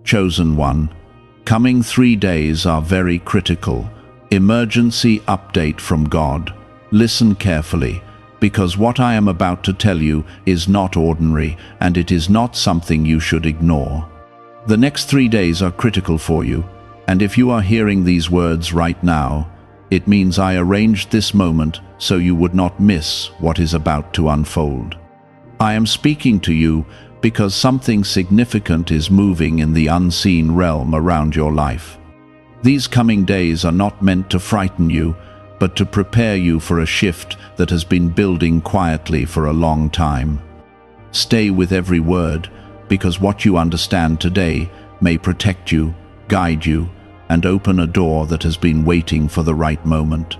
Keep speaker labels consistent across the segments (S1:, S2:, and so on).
S1: Chosen one, coming 3 days are very critical. Emergency update from God. Listen carefully, because what I am about to tell you is not ordinary, and it is not something you should ignore. The next 3 days are critical for you, and if you are hearing these words right now, it means I arranged this moment so you would not miss what is about to unfold. I am speaking to you because something significant is moving in the unseen realm around your life. These coming days are not meant to frighten you, but to prepare you for a shift that has been building quietly for a long time. Stay with every word, because what you understand today may protect you, guide you, and open a door that has been waiting for the right moment.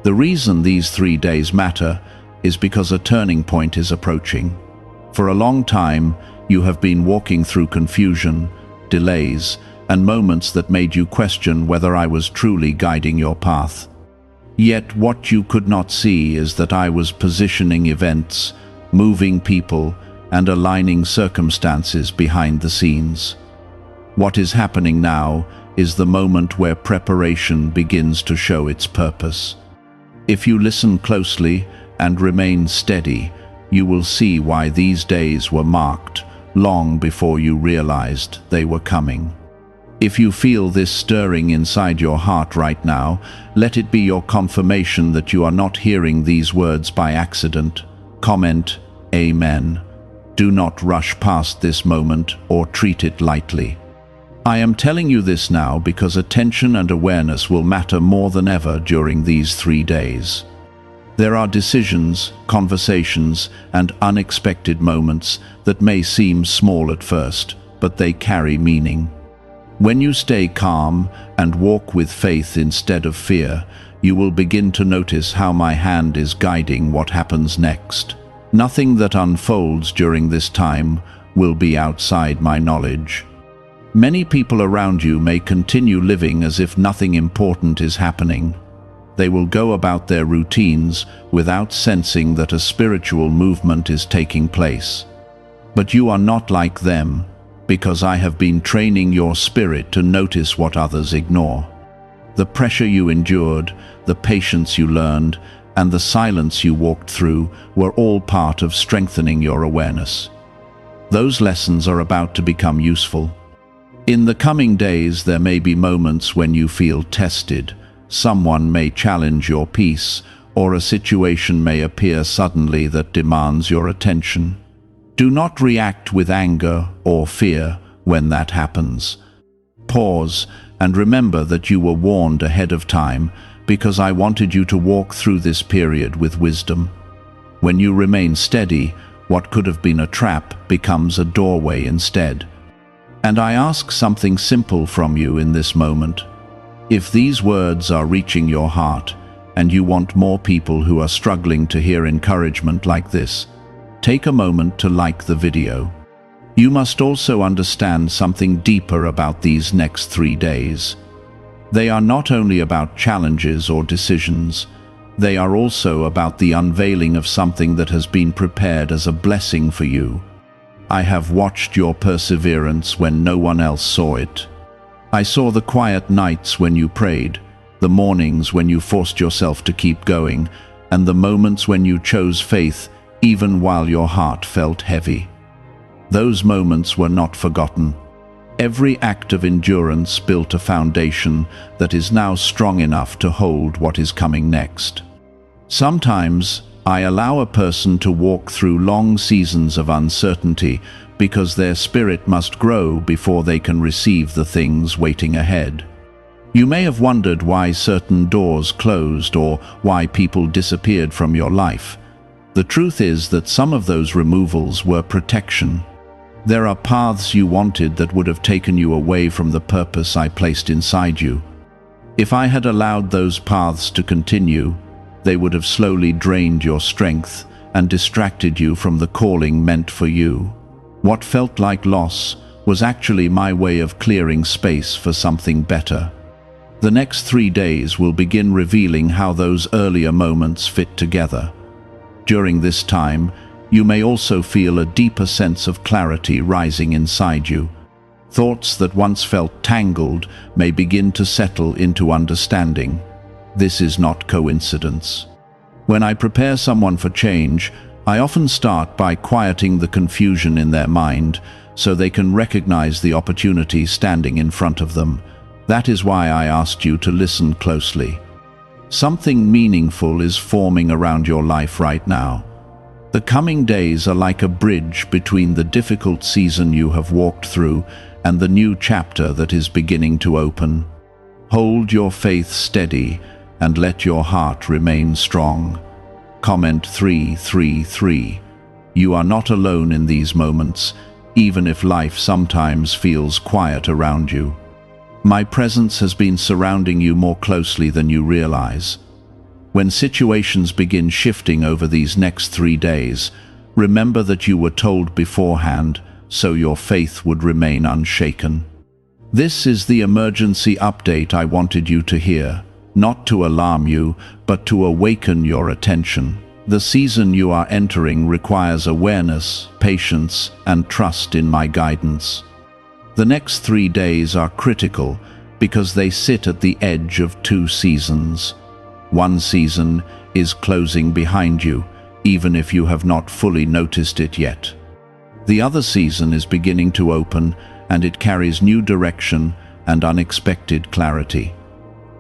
S1: The reason these 3 days matter is because a turning point is approaching. For a long time, you have been walking through confusion, delays, and moments that made you question whether I was truly guiding your path. Yet what you could not see is that I was positioning events, moving people, and aligning circumstances behind the scenes. What is happening now is the moment where preparation begins to show its purpose. If you listen closely and remain steady, you will see why these days were marked long before you realized they were coming. If you feel this stirring inside your heart right now, let it be your confirmation that you are not hearing these words by accident. Comment, Amen. Do not rush past this moment or treat it lightly. I am telling you this now because attention and awareness will matter more than ever during these 3 days. There are decisions, conversations, and unexpected moments that may seem small at first, but they carry meaning. When you stay calm and walk with faith instead of fear, you will begin to notice how my hand is guiding what happens next. Nothing that unfolds during this time will be outside my knowledge. Many people around you may continue living as if nothing important is happening. They will go about their routines without sensing that a spiritual movement is taking place. But you are not like them, because I have been training your spirit to notice what others ignore. The pressure you endured, the patience you learned, and the silence you walked through were all part of strengthening your awareness. Those lessons are about to become useful. In the coming days, there may be moments when you feel tested. Someone may challenge your peace, or a situation may appear suddenly that demands your attention. Do not react with anger or fear when that happens. Pause and remember that you were warned ahead of time because I wanted you to walk through this period with wisdom. When you remain steady, what could have been a trap becomes a doorway instead. And I ask something simple from you in this moment. If these words are reaching your heart, and you want more people who are struggling to hear encouragement like this, take a moment to like the video. You must also understand something deeper about these next 3 days. They are not only about challenges or decisions, they are also about the unveiling of something that has been prepared as a blessing for you. I have watched your perseverance when no one else saw it. I saw the quiet nights when you prayed, the mornings when you forced yourself to keep going, and the moments when you chose faith even while your heart felt heavy. Those moments were not forgotten. Every act of endurance built a foundation that is now strong enough to hold what is coming next. Sometimes I allow a person to walk through long seasons of uncertainty because their spirit must grow before they can receive the things waiting ahead. You may have wondered why certain doors closed or why people disappeared from your life. The truth is that some of those removals were protection. There are paths you wanted that would have taken you away from the purpose I placed inside you. If I had allowed those paths to continue, they would have slowly drained your strength and distracted you from the calling meant for you. What felt like loss was actually my way of clearing space for something better. The next 3 days will begin revealing how those earlier moments fit together. During this time, you may also feel a deeper sense of clarity rising inside you. Thoughts that once felt tangled may begin to settle into understanding. This is not coincidence. When I prepare someone for change, I often start by quieting the confusion in their mind so they can recognize the opportunity standing in front of them. That is why I asked you to listen closely. Something meaningful is forming around your life right now. The coming days are like a bridge between the difficult season you have walked through and the new chapter that is beginning to open. Hold your faith steady and let your heart remain strong. Comment 333. You are not alone in these moments, even if life sometimes feels quiet around you. My presence has been surrounding you more closely than you realize. When situations begin shifting over these next 3 days, remember that you were told beforehand, so your faith would remain unshaken. This is the emergency update I wanted you to hear, not to alarm you, but to awaken your attention. The season you are entering requires awareness, patience, and trust in my guidance. The next 3 days are critical because they sit at the edge of 2 seasons. One season is closing behind you, even if you have not fully noticed it yet. The other season is beginning to open, and it carries new direction and unexpected clarity.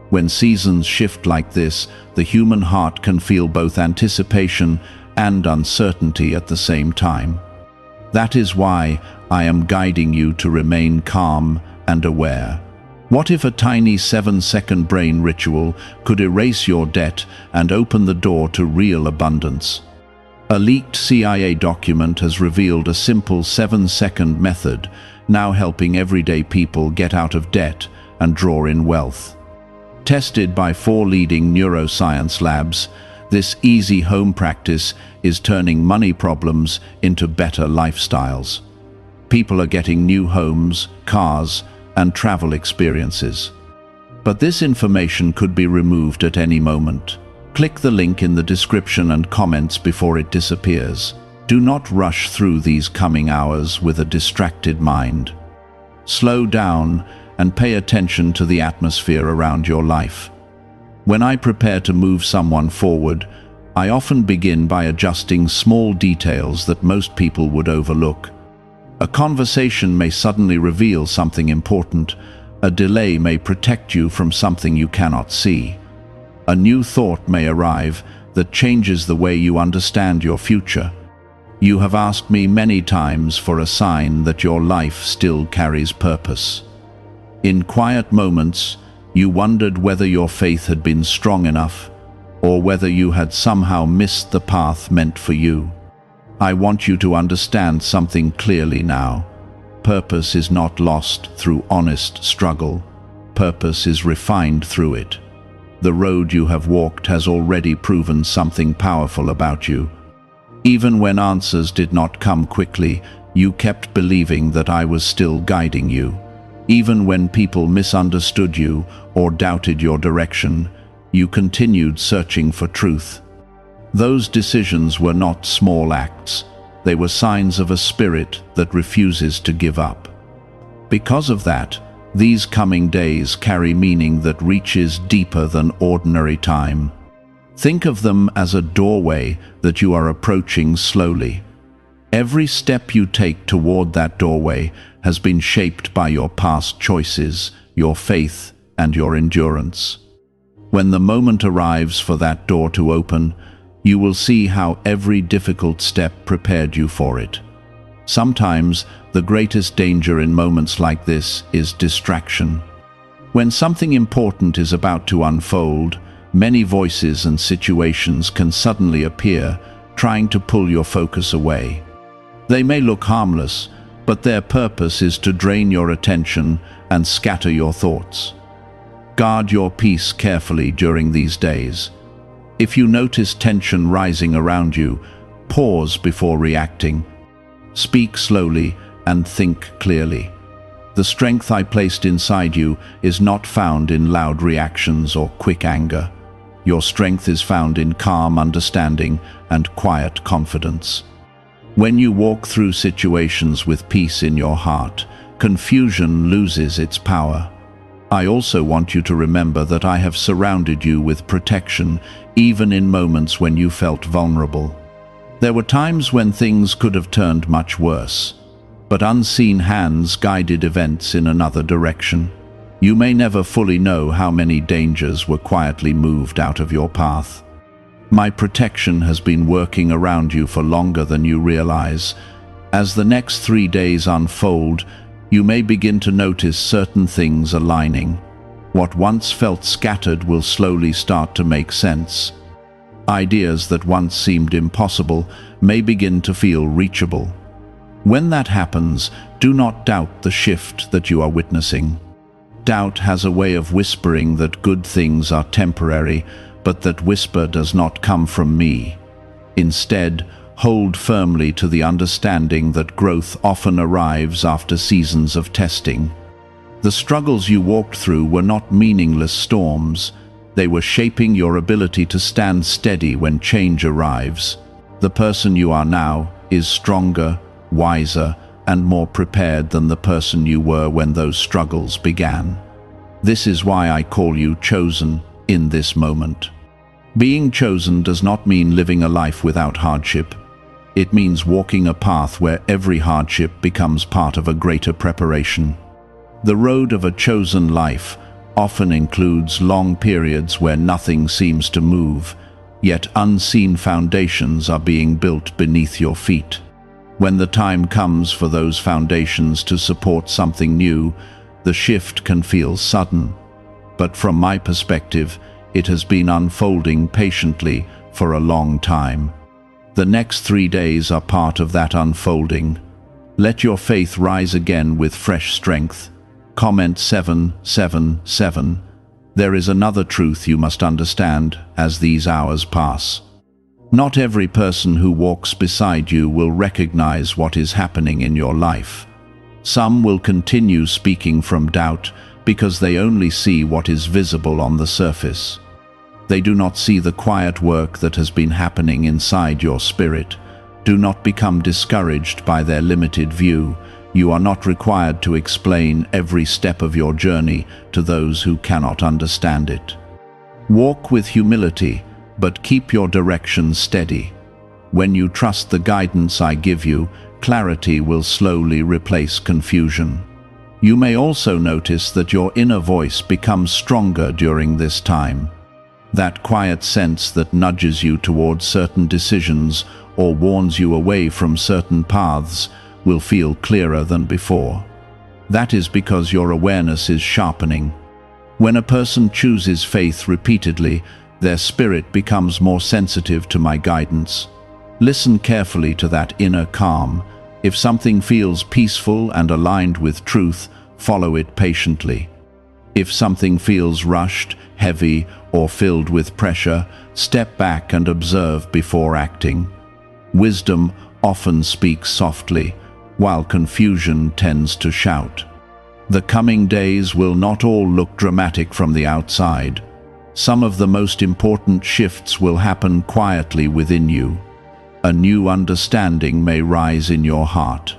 S1: When seasons shift like this, the human heart can feel both anticipation and uncertainty at the same time. That is why I am guiding you to remain calm and aware. What if a tiny 7-second brain ritual could erase your debt and open the door to real abundance? A leaked CIA document has revealed a simple 7-second method, now helping everyday people get out of debt and draw in wealth. Tested by 4 leading neuroscience labs, this easy home practice is turning money problems into better lifestyles. People are getting new homes, cars, and travel experiences. But this information could be removed at any moment. Click the link in the description and comments before it disappears. Do not rush through these coming hours with a distracted mind. Slow down and pay attention to the atmosphere around your life. When I prepare to move someone forward, I often begin by adjusting small details that most people would overlook. A conversation may suddenly reveal something important. A delay may protect you from something you cannot see. A new thought may arrive that changes the way you understand your future. You have asked me many times for a sign that your life still carries purpose. In quiet moments, you wondered whether your faith had been strong enough, or whether you had somehow missed the path meant for you. I want you to understand something clearly now. Purpose is not lost through honest struggle. Purpose is refined through it. The road you have walked has already proven something powerful about you. Even when answers did not come quickly, you kept believing that I was still guiding you. Even when people misunderstood you or doubted your direction, you continued searching for truth. Those decisions were not small acts. They were signs of a spirit that refuses to give up. Because of that, these coming days carry meaning that reaches deeper than ordinary time. Think of them as a doorway that you are approaching slowly. Every step you take toward that doorway has been shaped by your past choices, your faith, and your endurance. When the moment arrives for that door to open, you will see how every difficult step prepared you for it. Sometimes, the greatest danger in moments like this is distraction. When something important is about to unfold, many voices and situations can suddenly appear, trying to pull your focus away. They may look harmless, but their purpose is to drain your attention and scatter your thoughts. Guard your peace carefully during these days. If you notice tension rising around you, pause before reacting. Speak slowly and think clearly. The strength I placed inside you is not found in loud reactions or quick anger. Your strength is found in calm understanding and quiet confidence. When you walk through situations with peace in your heart, confusion loses its power. I also want you to remember that I have surrounded you with protection, even in moments when you felt vulnerable. There were times when things could have turned much worse, but unseen hands guided events in another direction. You may never fully know how many dangers were quietly moved out of your path. My protection has been working around you for longer than you realize. As the next 3 days unfold, you may begin to notice certain things aligning. What once felt scattered will slowly start to make sense. Ideas that once seemed impossible may begin to feel reachable. When that happens, do not doubt the shift that you are witnessing. Doubt has a way of whispering that good things are temporary, but that whisper does not come from me. Instead, hold firmly to the understanding that growth often arrives after seasons of testing. The struggles you walked through were not meaningless storms. They were shaping your ability to stand steady when change arrives. The person you are now is stronger, wiser, and more prepared than the person you were when those struggles began. This is why I call you chosen in this moment. Being chosen does not mean living a life without hardship. It means walking a path where every hardship becomes part of a greater preparation. The road of a chosen life often includes long periods where nothing seems to move, yet unseen foundations are being built beneath your feet. When the time comes for those foundations to support something new, the shift can feel sudden. But from my perspective, it has been unfolding patiently for a long time. The next 3 days are part of that unfolding. Let your faith rise again with fresh strength. Comment 777. There is another truth you must understand as these hours pass. Not every person who walks beside you will recognize what is happening in your life. Some will continue speaking from doubt because they only see what is visible on the surface. They do not see the quiet work that has been happening inside your spirit. Do not become discouraged by their limited view. You are not required to explain every step of your journey to those who cannot understand it. Walk with humility, but keep your direction steady. When you trust the guidance I give you, clarity will slowly replace confusion. You may also notice that your inner voice becomes stronger during this time. That quiet sense that nudges you towards certain decisions or warns you away from certain paths will feel clearer than before. That is because your awareness is sharpening. When a person chooses faith repeatedly, their spirit becomes more sensitive to my guidance. Listen carefully to that inner calm. If something feels peaceful and aligned with truth, follow it patiently. If something feels rushed, heavy, or filled with pressure, step back and observe before acting. Wisdom often speaks softly, while confusion tends to shout. The coming days will not all look dramatic from the outside. Some of the most important shifts will happen quietly within you. A new understanding may rise in your heart.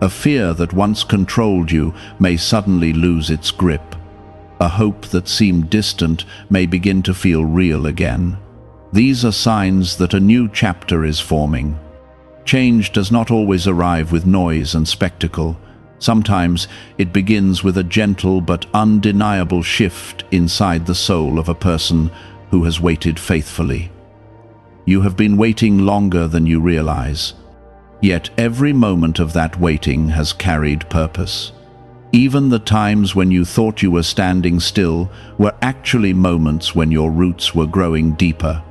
S1: A fear that once controlled you may suddenly lose its grip. A hope that seemed distant may begin to feel real again. These are signs that a new chapter is forming. Change does not always arrive with noise and spectacle. Sometimes it begins with a gentle but undeniable shift inside the soul of a person who has waited faithfully. You have been waiting longer than you realize. Yet every moment of that waiting has carried purpose. Even the times when you thought you were standing still were actually moments when your roots were growing deeper.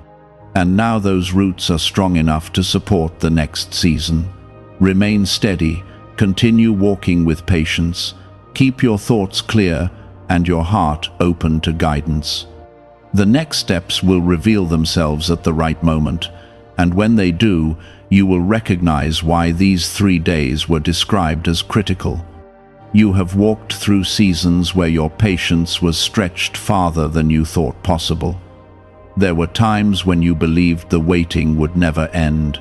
S1: And now those roots are strong enough to support the next season. Remain steady, continue walking with patience, keep your thoughts clear and your heart open to guidance. The next steps will reveal themselves at the right moment, and when they do, you will recognize why these 3 days were described as critical. You have walked through seasons where your patience was stretched farther than you thought possible. There were times when you believed the waiting would never end.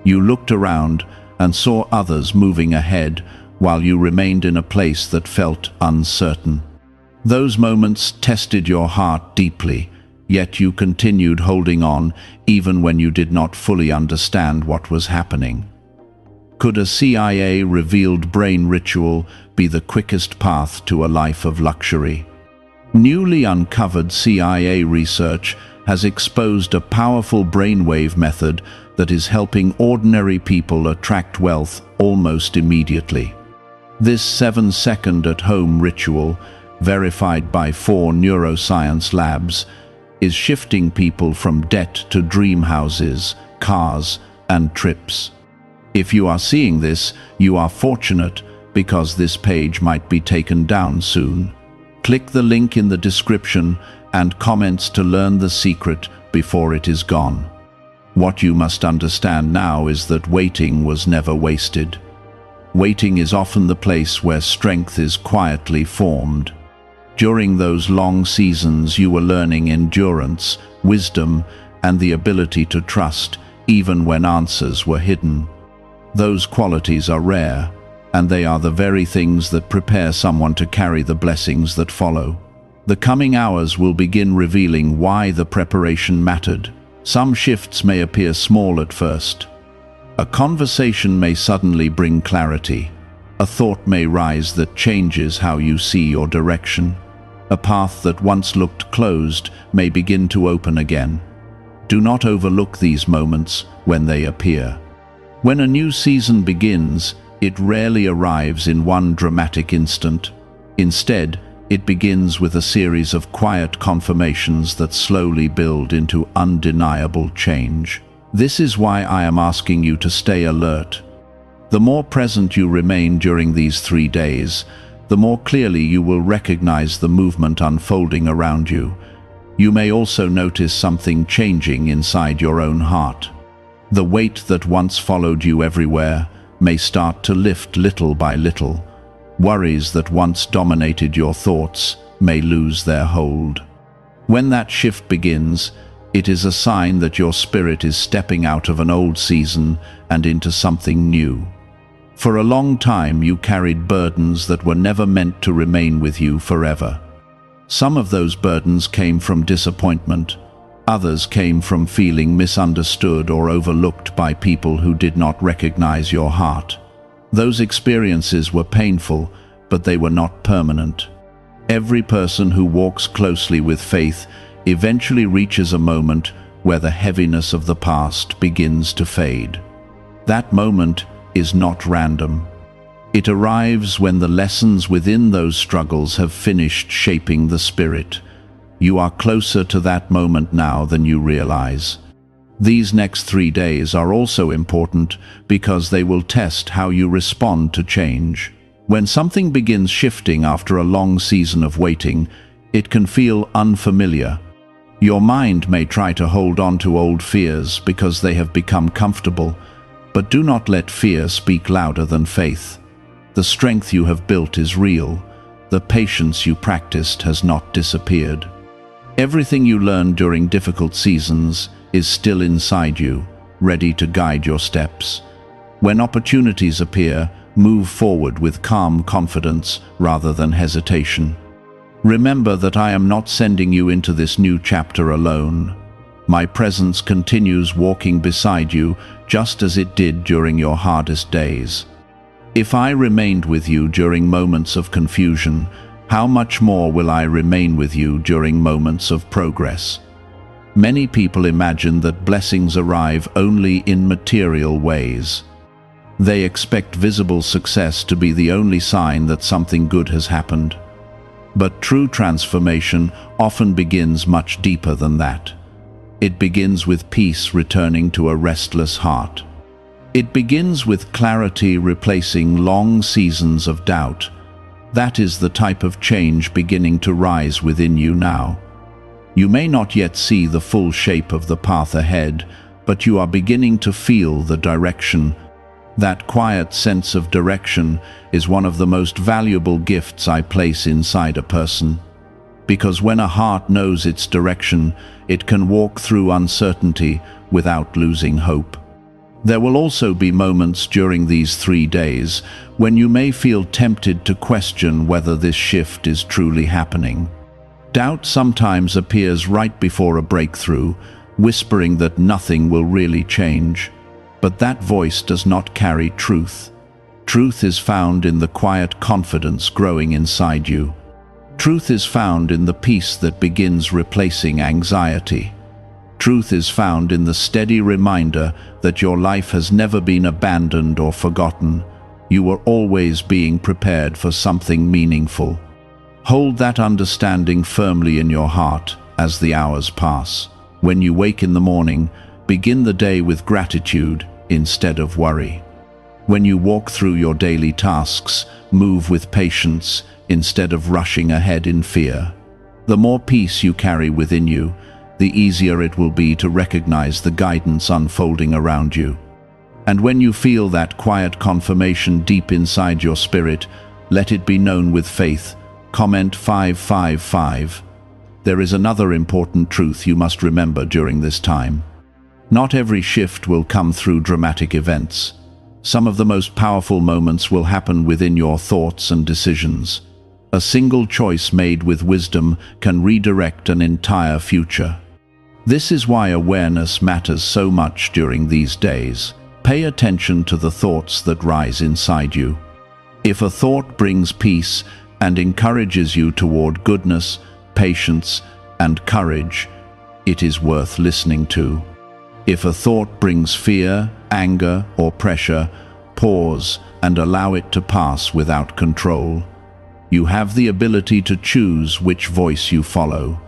S1: You looked around and saw others moving ahead, while you remained in a place that felt uncertain. Those moments tested your heart deeply, yet you continued holding on even when you did not fully understand what was happening. Could a CIA-revealed brain ritual be the quickest path to a life of luxury? Newly uncovered CIA research has exposed a powerful brainwave method that is helping ordinary people attract wealth almost immediately. This 7-second at-home ritual, verified by 4 neuroscience labs, is shifting people from debt to dream houses, cars, and trips. If you are seeing this, you are fortunate, because this page might be taken down soon. Click the link in the description and comments to learn the secret before it is gone. What you must understand now is that waiting was never wasted. Waiting is often the place where strength is quietly formed. During those long seasons, you were learning endurance, wisdom, and the ability to trust, even when answers were hidden. Those qualities are rare, and they are the very things that prepare someone to carry the blessings that follow. The coming hours will begin revealing why the preparation mattered. Some shifts may appear small at first. A conversation may suddenly bring clarity. A thought may rise that changes how you see your direction. A path that once looked closed may begin to open again. Do not overlook these moments when they appear. When a new season begins, it rarely arrives in one dramatic instant. Instead, it begins with a series of quiet confirmations that slowly build into undeniable change. This is why I am asking you to stay alert. The more present you remain during these 3 days, the more clearly you will recognize the movement unfolding around you. You may also notice something changing inside your own heart. The weight that once followed you everywhere may start to lift little by little. Worries that once dominated your thoughts may lose their hold. When that shift begins, it is a sign that your spirit is stepping out of an old season and into something new. For a long time, you carried burdens that were never meant to remain with you forever. Some of those burdens came from disappointment. Others came from feeling misunderstood or overlooked by people who did not recognize your heart. Those experiences were painful, but they were not permanent. Every person who walks closely with faith eventually reaches a moment where the heaviness of the past begins to fade. That moment is not random. It arrives when the lessons within those struggles have finished shaping the spirit. You are closer to that moment now than you realize. These next 3 days are also important because they will test how you respond to change. When something begins shifting after a long season of waiting, it can feel unfamiliar. Your mind may try to hold on to old fears because they have become comfortable, but do not let fear speak louder than faith. The strength you have built is real. The patience you practiced has not disappeared. Everything you learned during difficult seasons is still inside you, ready to guide your steps. When opportunities appear, move forward with calm confidence rather than hesitation. Remember that I am not sending you into this new chapter alone. My presence continues walking beside you just as it did during your hardest days. If I remained with you during moments of confusion, how much more will I remain with you during moments of progress? Many people imagine that blessings arrive only in material ways. They expect visible success to be the only sign that something good has happened. But true transformation often begins much deeper than that. It begins with peace returning to a restless heart. It begins with clarity replacing long seasons of doubt. That is the type of change beginning to rise within you now. You may not yet see the full shape of the path ahead, but you are beginning to feel the direction. That quiet sense of direction is one of the most valuable gifts I place inside a person. Because when a heart knows its direction, it can walk through uncertainty without losing hope. There will also be moments during these 3 days when you may feel tempted to question whether this shift is truly happening. Doubt sometimes appears right before a breakthrough, whispering that nothing will really change. But that voice does not carry truth. Truth is found in the quiet confidence growing inside you. Truth is found in the peace that begins replacing anxiety. Truth is found in the steady reminder that your life has never been abandoned or forgotten. You are always being prepared for something meaningful. Hold that understanding firmly in your heart as the hours pass. When you wake in the morning, begin the day with gratitude instead of worry. When you walk through your daily tasks, move with patience instead of rushing ahead in fear. The more peace you carry within you, the easier it will be to recognize the guidance unfolding around you. And when you feel that quiet confirmation deep inside your spirit, let it be known with faith. Comment 555. There is another important truth you must remember during this time. Not every shift will come through dramatic events. Some of the most powerful moments will happen within your thoughts and decisions. A single choice made with wisdom can redirect an entire future. This is why awareness matters so much during these days. Pay attention to the thoughts that rise inside you. If a thought brings peace and encourages you toward goodness, patience, and courage, it is worth listening to. If a thought brings fear, anger, or pressure, pause and allow it to pass without control. You have the ability to choose which voice you follow.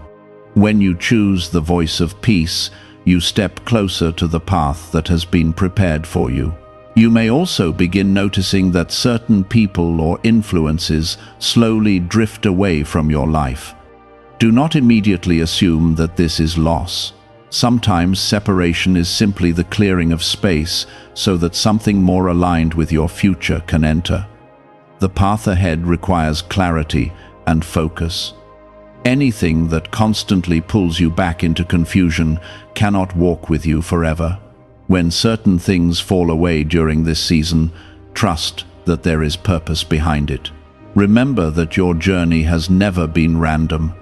S1: When you choose the voice of peace, you step closer to the path that has been prepared for you. You may also begin noticing that certain people or influences slowly drift away from your life. Do not immediately assume that this is loss. Sometimes separation is simply the clearing of space so that something more aligned with your future can enter. The path ahead requires clarity and focus. Anything that constantly pulls you back into confusion cannot walk with you forever. When certain things fall away during this season, trust that there is purpose behind it. Remember that your journey has never been random.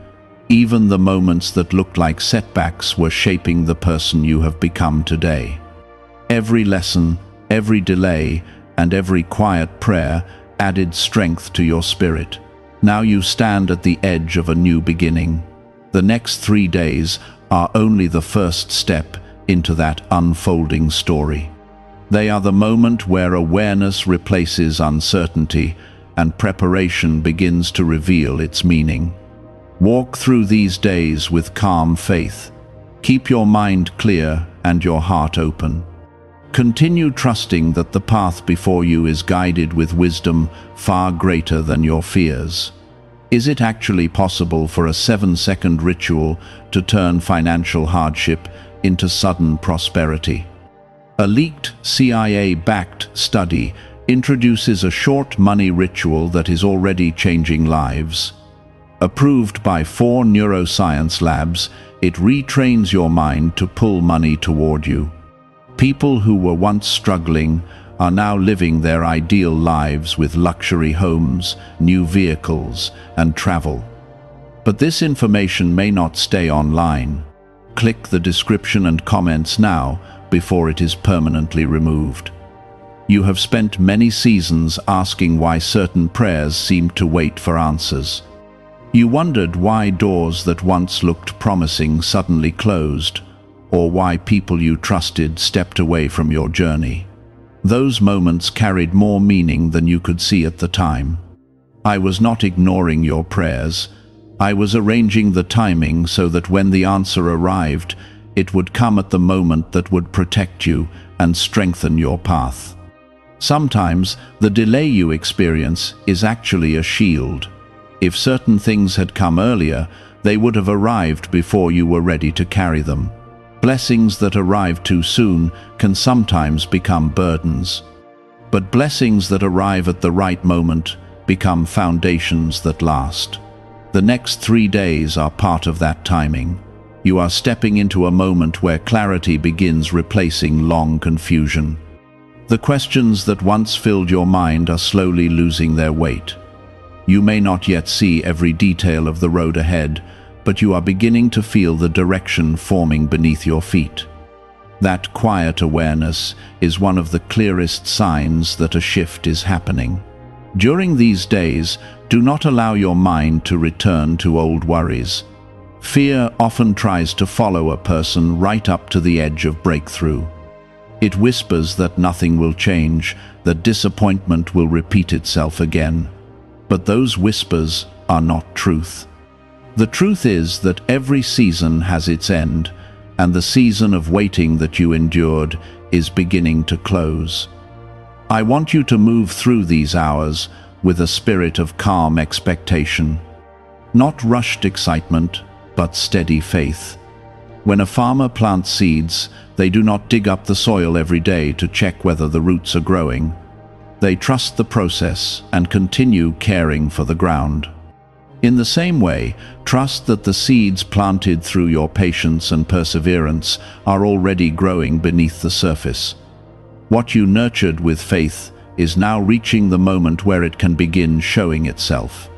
S1: Even the moments that looked like setbacks were shaping the person you have become today. Every lesson, every delay, and every quiet prayer added strength to your spirit. Now you stand at the edge of a new beginning. The next 3 days are only the first step into that unfolding story. They are the moment where awareness replaces uncertainty and preparation begins to reveal its meaning. Walk through these days with calm faith. Keep your mind clear and your heart open. Continue trusting that the path before you is guided with wisdom far greater than your fears. Is it actually possible for a 7-second ritual to turn financial hardship into sudden prosperity? A leaked CIA-backed study introduces a short money ritual that is already changing lives. Approved by 4 neuroscience labs, it retrains your mind to pull money toward you. People who were once struggling are now living their ideal lives with luxury homes, new vehicles, and travel. But this information may not stay online. Click the description and comments now before it is permanently removed. You have spent many seasons asking why certain prayers seemed to wait for answers. You wondered why doors that once looked promising suddenly closed, or why people you trusted stepped away from your journey. Those moments carried more meaning than you could see at the time. I was not ignoring your prayers. I was arranging the timing so that when the answer arrived, it would come at the moment that would protect you and strengthen your path. Sometimes the delay you experience is actually a shield. If certain things had come earlier, they would have arrived before you were ready to carry them. Blessings that arrive too soon can sometimes become burdens. But blessings that arrive at the right moment become foundations that last. The next 3 days are part of that timing. You are stepping into a moment where clarity begins replacing long confusion. The questions that once filled your mind are slowly losing their weight. You may not yet see every detail of the road ahead, but you are beginning to feel the direction forming beneath your feet. That quiet awareness is one of the clearest signs that a shift is happening. During these days, do not allow your mind to return to old worries. Fear often tries to follow a person right up to the edge of breakthrough. It whispers that nothing will change, that disappointment will repeat itself again. But those whispers are not truth. The truth is that every season has its end, and the season of waiting that you endured is beginning to close. I want you to move through these hours with a spirit of calm expectation. Not rushed excitement, but steady faith. When a farmer plants seeds, they do not dig up the soil every day to check whether the roots are growing. They trust the process and continue caring for the ground. In the same way, trust that the seeds planted through your patience and perseverance are already growing beneath the surface. What you nurtured with faith is now reaching the moment where it can begin showing itself.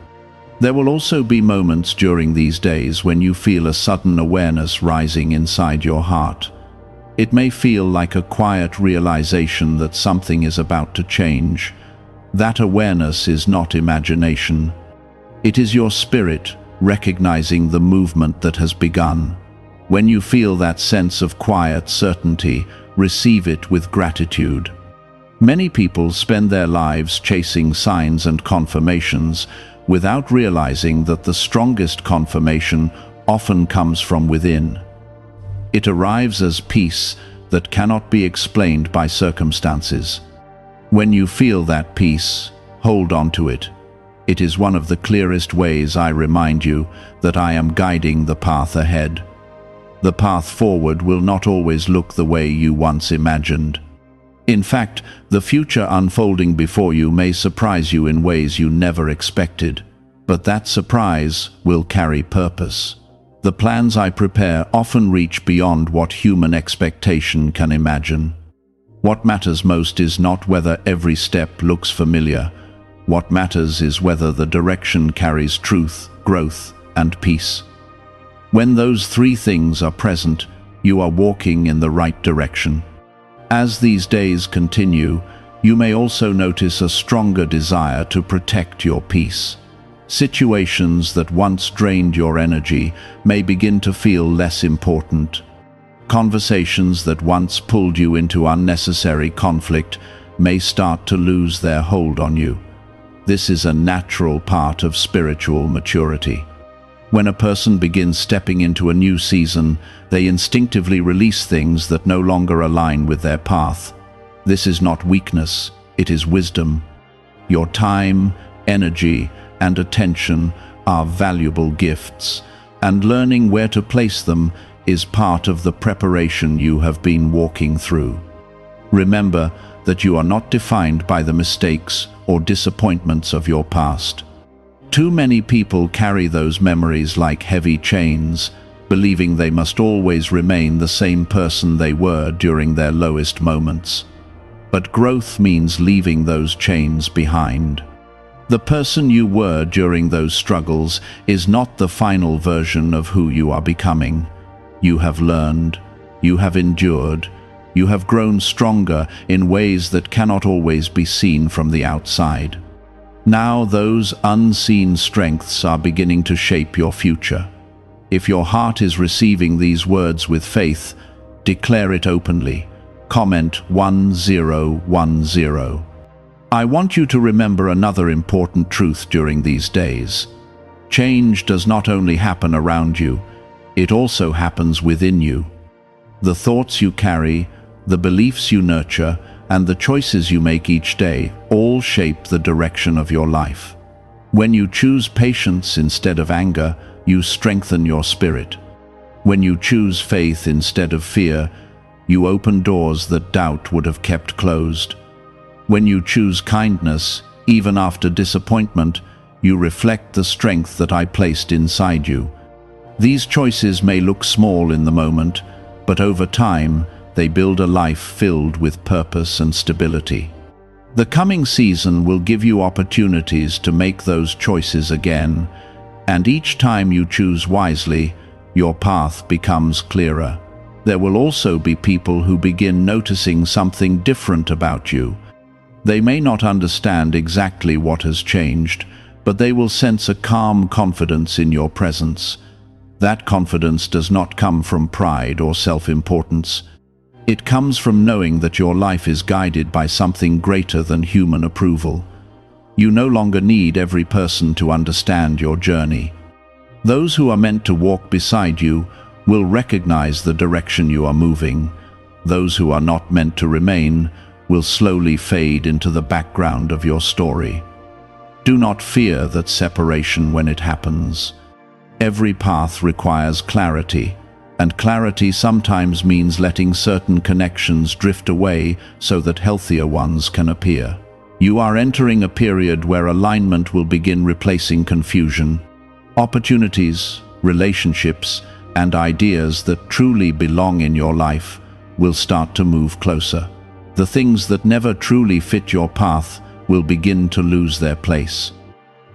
S1: There will also be moments during these days when you feel a sudden awareness rising inside your heart. It may feel like a quiet realization that something is about to change. That awareness is not imagination. It is your spirit recognizing the movement that has begun. When you feel that sense of quiet certainty, receive it with gratitude. Many people spend their lives chasing signs and confirmations without realizing that the strongest confirmation often comes from within. It arrives as peace that cannot be explained by circumstances. When you feel that peace, hold on to it. It is one of the clearest ways I remind you that I am guiding the path ahead. The path forward will not always look the way you once imagined. In fact, the future unfolding before you may surprise you in ways you never expected, but that surprise will carry purpose. The plans I prepare often reach beyond what human expectation can imagine. What matters most is not whether every step looks familiar. What matters is whether the direction carries truth, growth, and peace. When those three things are present, you are walking in the right direction. As these days continue, you may also notice a stronger desire to protect your peace. Situations that once drained your energy may begin to feel less important. Conversations that once pulled you into unnecessary conflict may start to lose their hold on you. This is a natural part of spiritual maturity. When a person begins stepping into a new season, they instinctively release things that no longer align with their path. This is not weakness, it is wisdom. Your time, energy, and attention are valuable gifts, and learning where to place them is part of the preparation you have been walking through. Remember that you are not defined by the mistakes or disappointments of your past. Too many people carry those memories like heavy chains, believing they must always remain the same person they were during their lowest moments. But growth means leaving those chains behind. The person you were during those struggles is not the final version of who you are becoming. You have learned, you have endured, you have grown stronger in ways that cannot always be seen from the outside. Now those unseen strengths are beginning to shape your future. If your heart is receiving these words with faith, declare it openly. Comment 1010. I want you to remember another important truth during these days. Change does not only happen around you, it also happens within you. The thoughts you carry, the beliefs you nurture, and the choices you make each day all shape the direction of your life. When you choose patience instead of anger, you strengthen your spirit. When you choose faith instead of fear, you open doors that doubt would have kept closed. When you choose kindness, even after disappointment, you reflect the strength that I placed inside you. These choices may look small in the moment, but over time, they build a life filled with purpose and stability. The coming season will give you opportunities to make those choices again, and each time you choose wisely, your path becomes clearer. There will also be people who begin noticing something different about you. They may not understand exactly what has changed, but they will sense a calm confidence in your presence. That confidence does not come from pride or self-importance. It comes from knowing that your life is guided by something greater than human approval. You no longer need every person to understand your journey. Those who are meant to walk beside you will recognize the direction you are moving. Those who are not meant to remain will slowly fade into the background of your story. Do not fear that separation when it happens. Every path requires clarity, and clarity sometimes means letting certain connections drift away so that healthier ones can appear. You are entering a period where alignment will begin replacing confusion. Opportunities, relationships, and ideas that truly belong in your life will start to move closer. The things that never truly fit your path will begin to lose their place.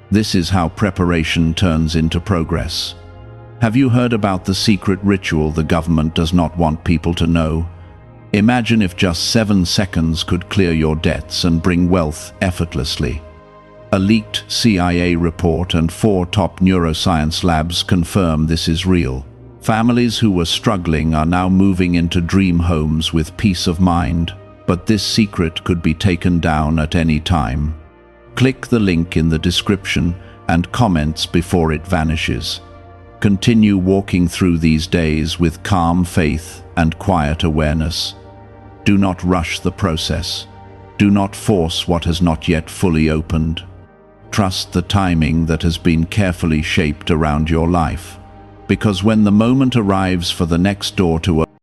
S1: This is how preparation turns into progress. Have you heard about the secret ritual the government does not want people to know? Imagine if just 7 seconds could clear your debts and bring wealth effortlessly. A leaked CIA report and 4 top neuroscience labs confirm this is real. Families who were struggling are now moving into dream homes with peace of mind, but this secret could be taken down at any time. Click the link in the description and comments before it vanishes. Continue walking through these days with calm faith and quiet awareness. Do not rush the process. Do not force what has not yet fully opened. Trust the timing that has been carefully shaped around your life. Because when the moment arrives for the next door to